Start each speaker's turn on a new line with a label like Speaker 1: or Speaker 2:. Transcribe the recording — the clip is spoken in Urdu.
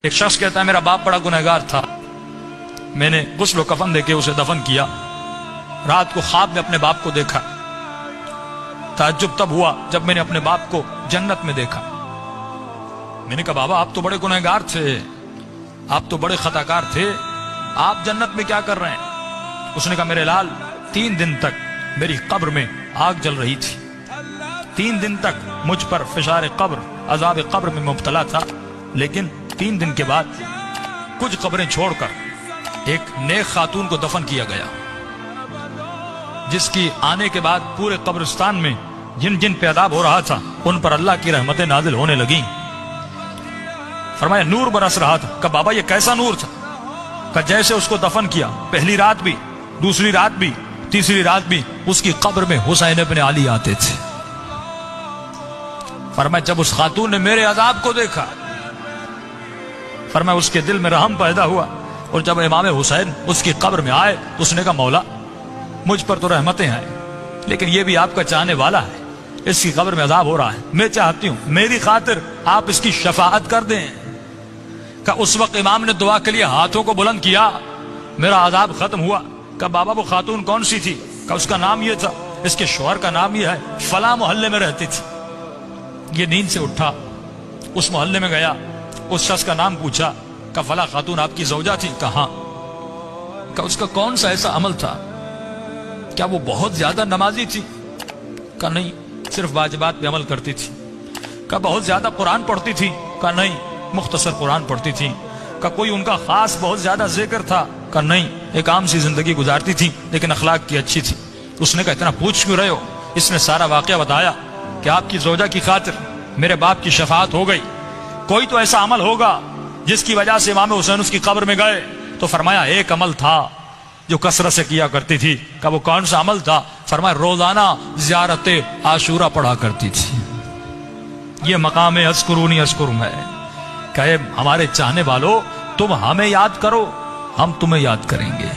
Speaker 1: ایک شخص کہتا ہے میرا باپ بڑا گنہگار تھا، میں نے غسل و کفن دے کے اسے دفن کیا، رات کو خواب میں اپنے باپ کو دیکھا، تعجب تب ہوا جب میں نے اپنے باپ کو جنت میں دیکھا۔ میں نے کہا بابا آپ تو بڑے گنہگار تھے، آپ تو بڑے خطاکار تھے، آپ جنت میں کیا کر رہے ہیں؟ اس نے کہا میرے لال 3 دن تک میری قبر میں آگ جل رہی تھی، 3 دن تک مجھ پر فشار قبر عذاب قبر میں مبتلا تھا، لیکن 3 دن کے بعد کچھ قبریں چھوڑ کر ایک نیک خاتون کو دفن کیا گیا، جس کی آنے کے بعد پورے قبرستان میں جن جن پہ عذاب ہو رہا تھا ان پر اللہ کی رحمتیں نازل ہونے لگیں۔ فرمایا نور برس رہا تھا۔ کہ بابا یہ کیسا نور تھا؟ کہ جیسے اس کو دفن کیا پہلی رات بھی، دوسری رات بھی، تیسری رات بھی اس کی قبر میں حسین ابن علی آتے تھے۔ فرمایا جب اس خاتون نے میرے عذاب کو دیکھا، فرمایا اس کے دل میں رحم پیدا ہوا، اور جب امام حسین اس کی قبر میں آئے تو اس نے کہا مولا مجھ پر تو رحمتیں ہیں، لیکن یہ بھی آپ کا چاہنے والا ہے، اس کی قبر میں عذاب ہو رہا ہے، میں چاہتی ہوں میری خاطر آپ اس کی شفاعت کر دیں۔ کہ اس وقت امام نے دعا کے لیے ہاتھوں کو بلند کیا، میرا عذاب ختم ہوا۔ کہ بابا وہ خاتون کون سی تھی؟ کہ اس کا نام یہ تھا، اس کے شوہر کا نام یہ ہے، فلاں محلے میں رہتی تھی۔ یہ نیند سے اٹھا، اس محلے میں گیا، اس شخص کا نام پوچھا کہ فلاں خاتون آپ کی زوجہ تھی؟ کہا۔ کہ اس کا کون سا ایسا عمل تھا؟ کیا وہ بہت زیادہ نمازی تھی؟ کہ نہیں، صرف واجبات پہ عمل کرتی تھی۔ کہ بہت زیادہ قرآن پڑھتی تھی؟ کہ نہیں، مختصر قرآن پڑھتی تھی۔ کہ کوئی ان کا خاص بہت زیادہ ذکر تھا؟ کہ نہیں، ایک عام سی زندگی گزارتی تھی لیکن اخلاق کی اچھی تھی۔ اس نے کہا اتنا پوچھ کیوں رہے ہو؟ اس نے سارا واقعہ بتایا کہ آپ کی زوجہ کی خاطر میرے باپ کی شفاعت ہو گئی، کوئی تو ایسا عمل ہوگا جس کی وجہ سے امام حسین اس کی قبر میں گئے۔ تو فرمایا ایک عمل تھا جو کثرت سے کیا کرتی تھی۔ کہ وہ کون سا عمل تھا؟ فرمایا روزانہ زیارت عاشورہ پڑھا کرتی تھی۔ یہ مقام اذکرونی اذکرکم ہے کہ ہمارے چاہنے والوں تم ہمیں یاد کرو، ہم تمہیں یاد کریں گے۔